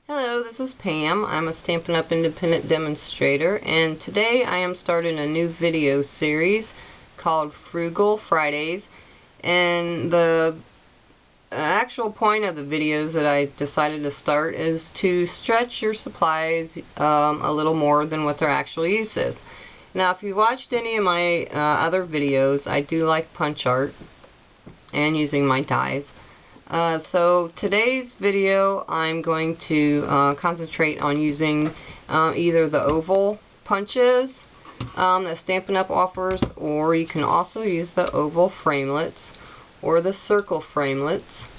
Hello, this is Pam. I'm a Stampin' Up! Independent demonstrator, and today I am starting a new video series called Frugal Fridays. And the actual point of the videos that I decided to start is to stretch your supplies a little more than what their actual use is. Now, if you've watched any of my other videos, I do like punch art and using my dies. So today's video I'm going to concentrate on using either the oval punches that Stampin' Up! Offers, or you can also use the oval framelits or the circle framelits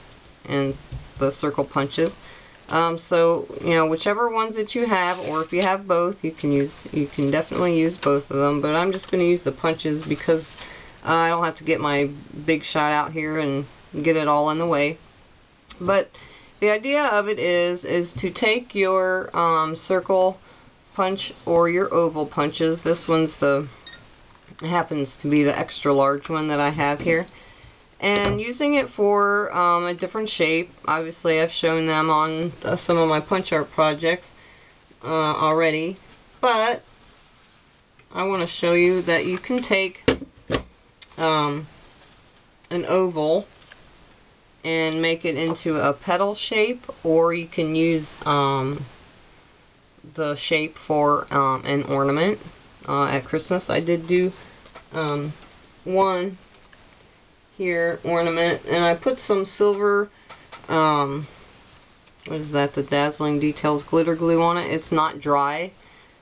and the circle punches. So you know, whichever ones that you have, or if you have both, you can definitely use both of them, but I'm just going to use the punches because I don't have to get my big shot out here and get it all in the way. But the idea of it is to take your circle punch or your oval punches. This one's happens to be the extra large one that I have here, and using it for a different shape. Obviously I've shown them on some of my punch art projects already, but I want to show you that you can take an oval and make it into a petal shape, or you can use the shape for an ornament. At Christmas I did do one here ornament, and I put some silver what is that, the Dazzling Details glitter glue on it. It's not dry,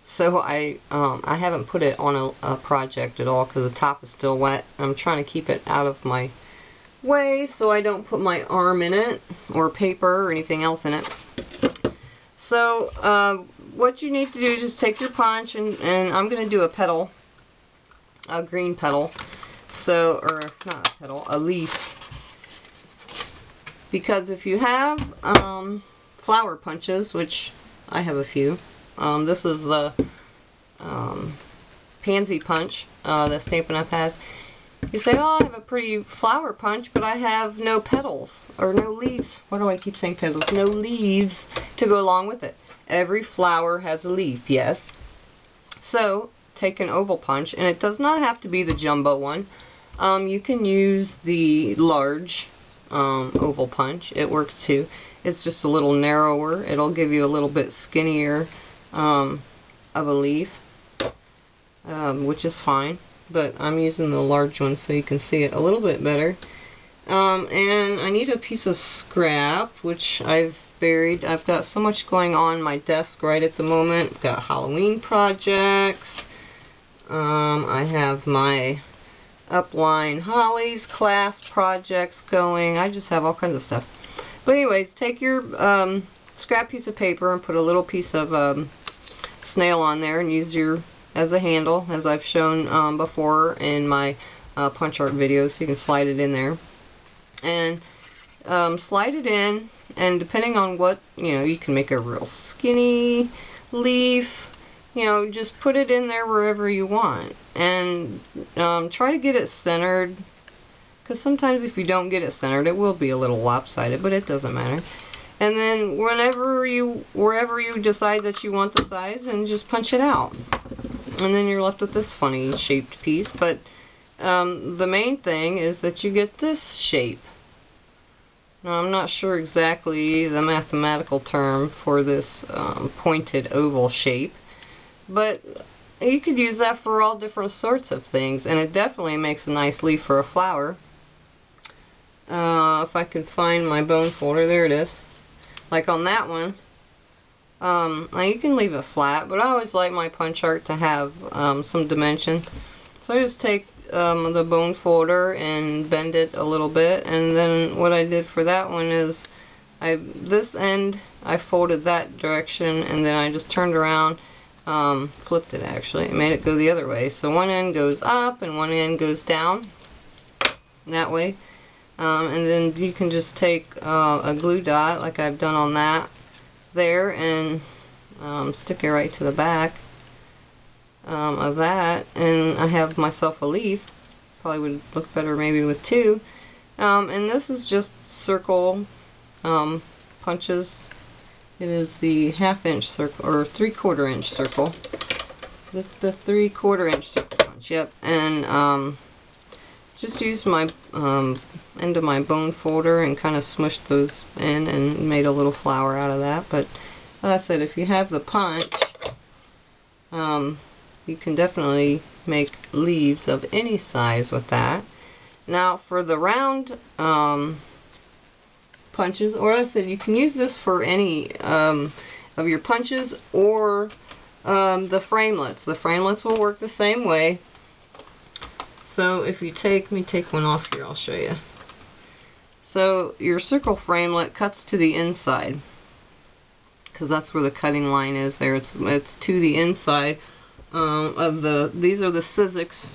so I haven't put it on a project at all because the top is still wet. I'm trying to keep it out of my way so I don't put my arm in it or paper or anything else in it. So what you need to do is just take your punch, and I'm going to do a petal, a green petal, so, or not a petal, a leaf, because if you have flower punches, which I have a few, this is the pansy punch that Stampin' Up! Has. You say, oh, I have a pretty flower punch, but I have no petals, or no leaves. Why do I keep saying petals? No leaves to go along with it. Every flower has a leaf, yes. So, take an oval punch, and it does not have to be the jumbo one. You can use the large oval punch. It works too. It's just a little narrower. It'll give you a little bit skinnier of a leaf, which is fine. But I'm using the large one so you can see it a little bit better. And I need a piece of scrap, which I've buried. I've got so much going on my desk right at the moment. I've got Halloween projects. I have my Upline Hollies class projects going. I just have all kinds of stuff. But anyways, take your scrap piece of paper and put a little piece of snail on there and use your as a handle, as I've shown before in my punch art videos. So you can slide it in there and slide it in, and depending on what, you can make a real skinny leaf, just put it in there wherever you want, and try to get it centered, because sometimes if you don't get it centered it will be a little lopsided, but it doesn't matter. And then wherever you decide that you want the size, and just punch it out. And then you're left with this funny shaped piece, but the main thing is that you get this shape. Now, I'm not sure exactly the mathematical term for this pointed oval shape, but you could use that for all different sorts of things, and it definitely makes a nice leaf for a flower. If I could find my bone folder, there it is. Like on that one, now you can leave it flat, but I always like my punch art to have some dimension. So I just take the bone folder and bend it a little bit, and then what I did for that one is this end I folded that direction, and then I just turned around, flipped it actually, made it go the other way. So one end goes up and one end goes down that way. And then you can just take a glue dot like I've done on that there, and stick it right to the back of that, and I have myself a leaf. Probably would look better maybe with two. And this is just circle punches It is the 1/2 inch circle, or 3/4 inch circle. The 3/4 inch circle punch, yep. And just used my end of my bone folder and kind of smushed those in and made a little flower out of that. But like I said, if you have the punch, you can definitely make leaves of any size with that. Now for the round punches, or I said you can use this for any of your punches, or the framelits. The framelits will work the same way. So if you take, let me take one off here, I'll show you. So your circle framelit cuts to the inside, because that's where the cutting line is there. It's to the inside of the, these are the Sizzix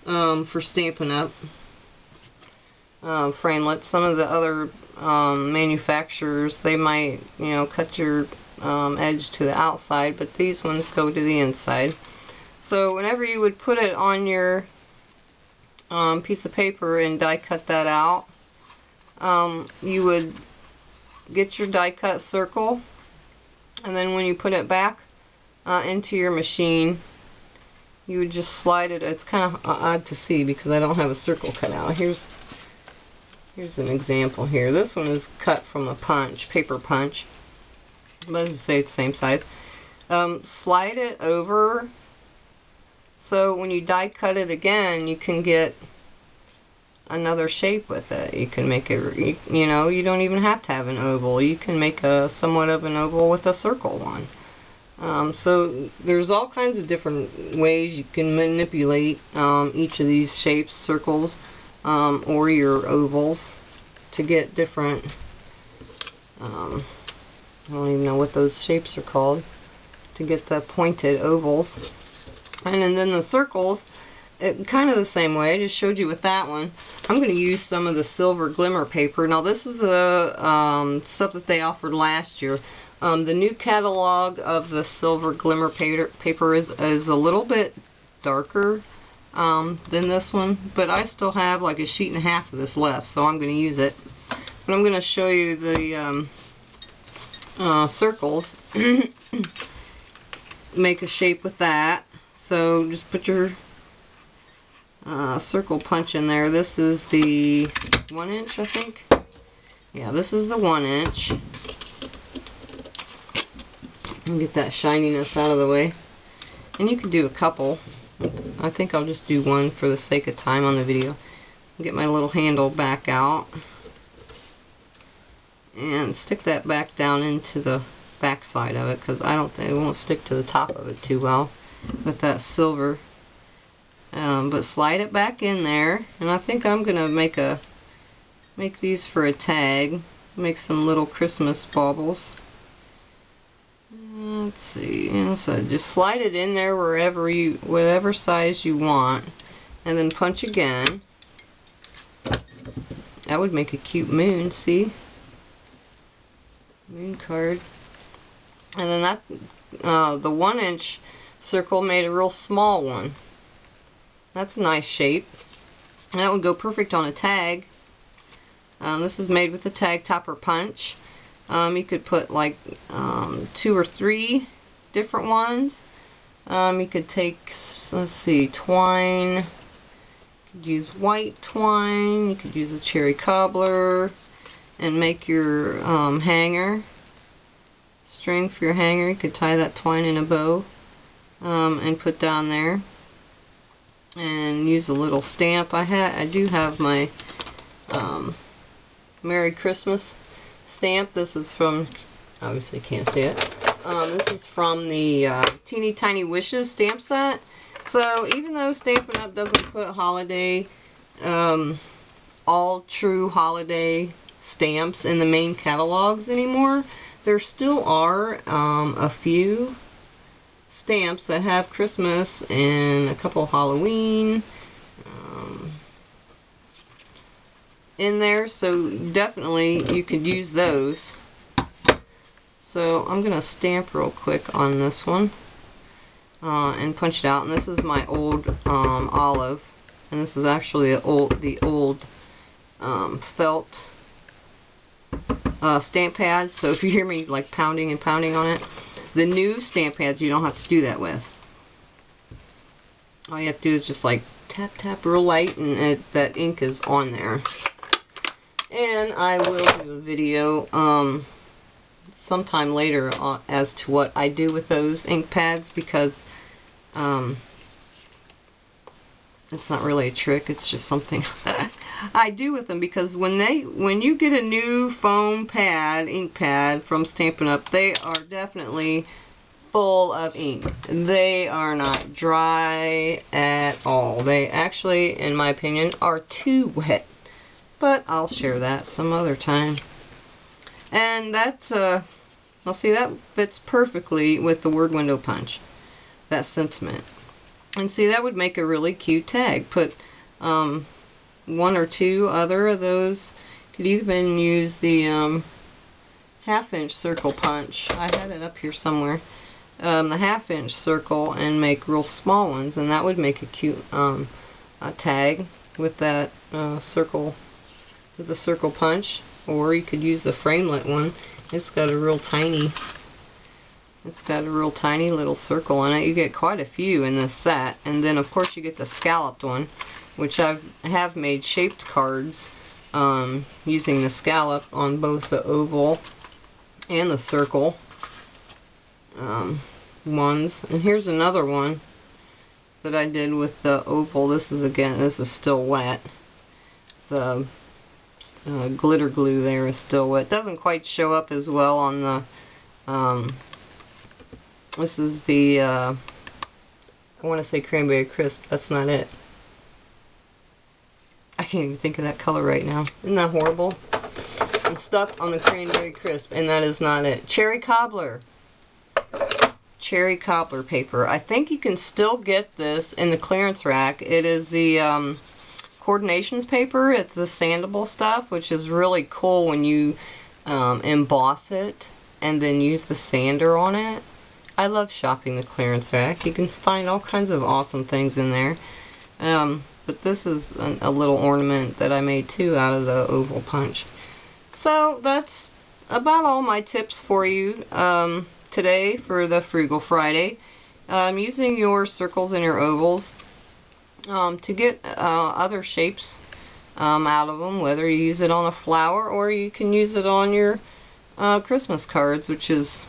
for Stampin' Up framelits. Some of the other manufacturers, they might, you know, cut your edge to the outside, but these ones go to the inside. So whenever you would put it on your piece of paper and die cut that out, you would get your die cut circle, and then when you put it back into your machine, you would just slide it. It's kind of odd to see because I don't have a circle cut out. Here's an example here. This one is cut from a punch, paper punch, but as I say, it's the same size. Slide it over, so when you die cut it again, you can get another shape with it. You can make it, you know, you don't even have to have an oval. You can make a somewhat of an oval with a circle one. So there's all kinds of different ways you can manipulate each of these shapes, circles, or your ovals, to get different, I don't even know what those shapes are called, to get the pointed ovals. And then the circles, kind of the same way. I just showed you with that one. I'm going to use some of the silver glimmer paper. Now this is the stuff that they offered last year. The new catalog of the silver glimmer paper is a little bit darker than this one, but I still have like a sheet and a half of this left, so I'm going to use it. But I'm going to show you the circles. Make a shape with that. So just put your circle punch in there. This is the 1 inch, I think. Yeah, this is the 1 inch. And get that shininess out of the way. And you can do a couple. I think I'll just do one for the sake of time on the video. Get my little handle back out and stick that back down into the back side of it, because I don't think it won't stick to the top of it too well with that silver. But slide it back in there, and I think I'm gonna make these for a tag. Make some little Christmas baubles. Let's see. Yeah, so just slide it in there whatever size you want, and then punch again. That would make a cute moon. See, moon card. And then that the 1 inch circle made a real small one. That's a nice shape. And that would go perfect on a tag. This is made with the tag topper punch. You could put like 2 or 3 different ones. You could take, let's see, twine. You could use white twine. You could use a cherry cobbler and make your hanger. String for your hanger. You could tie that twine in a bow and put down there. And use a little stamp. I do have my Merry Christmas stamp. This is from, obviously can't see it. This is from the Teeny Tiny Wishes stamp set. So even though Stampin' Up doesn't put holiday, all true holiday stamps in the main catalogs anymore, there still are a few stamps that have Christmas and a couple Halloween in there, so definitely you could use those. So I'm gonna stamp real quick on this one and punch it out. And this is my old olive, and this is actually the old felt stamp pad. So if you hear me like pounding and pounding on it, the new stamp pads you don't have to do that with. All you have to do is just like tap tap real light, and that ink is on there. And I will do a video sometime later as to what I do with those ink pads, because it's not really a trick, it's just something I do with them, because when you get a new foam pad, ink pad from Stampin' Up, they are definitely full of ink. They are not dry at all. They actually, in my opinion, are too wet. But I'll share that some other time. And that's, I'll see, that fits perfectly with the word window punch. That sentiment. And see, that would make a really cute tag. Put one or two other of those. Could even use the 1/2 inch circle punch. I had it up here somewhere. The 1/2 inch circle, and make real small ones, and that would make a cute a tag with that circle, with the circle punch. Or you could use the framelit one. It's got a real tiny little circle in it. You get quite a few in this set. And then of course you get the scalloped one, which I have made shaped cards using the scallop on both the oval and the circle ones. And here's another one that I did with the oval. This is still wet. The glitter glue there is still wet. It doesn't quite show up as well on the this is the I want to say cranberry crisp. That's not it. I can't even think of that color right now. Isn't that horrible? I'm stuck on the cranberry crisp, and that is not it. Cherry cobbler. Cherry cobbler paper. I think you can still get this in the clearance rack. It is the coordinations paper. It's the sandable stuff, which is really cool when you emboss it and then use the sander on it. I love shopping the clearance rack. You can find all kinds of awesome things in there. But this is a little ornament that I made too out of the oval punch. So that's about all my tips for you today for the Frugal Friday. Using your circles and your ovals to get other shapes out of them, whether you use it on a flower or you can use it on your Christmas cards, which is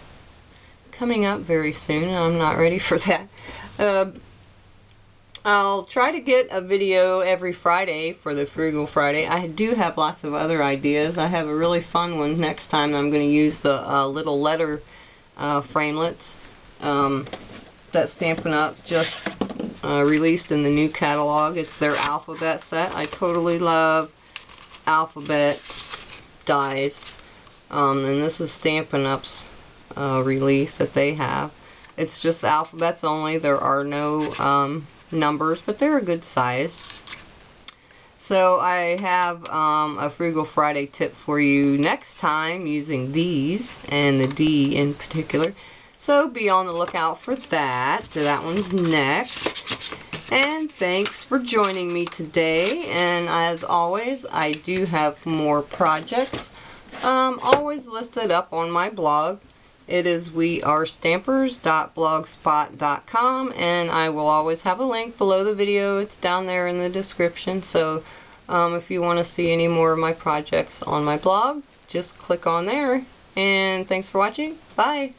coming up very soon. I'm not ready for that. I'll try to get a video every Friday for the Frugal Friday. I do have lots of other ideas. I have a really fun one next time. I'm going to use the little letter framelits that Stampin' Up just released in the new catalog. It's their alphabet set. I totally love alphabet dies. And this is Stampin' Up's release that they have. It's just the alphabets only. There are no numbers, but they're a good size. So I have a Frugal Friday tip for you next time using these, and the D in particular. So be on the lookout for that. So that one's next. And thanks for joining me today. And as always, I do have more projects always listed up on my blog. It is wearestampers.blogspot.com, and I will always have a link below the video. It's down there in the description. So if you want to see any more of my projects on my blog, just click on there. And thanks for watching. Bye.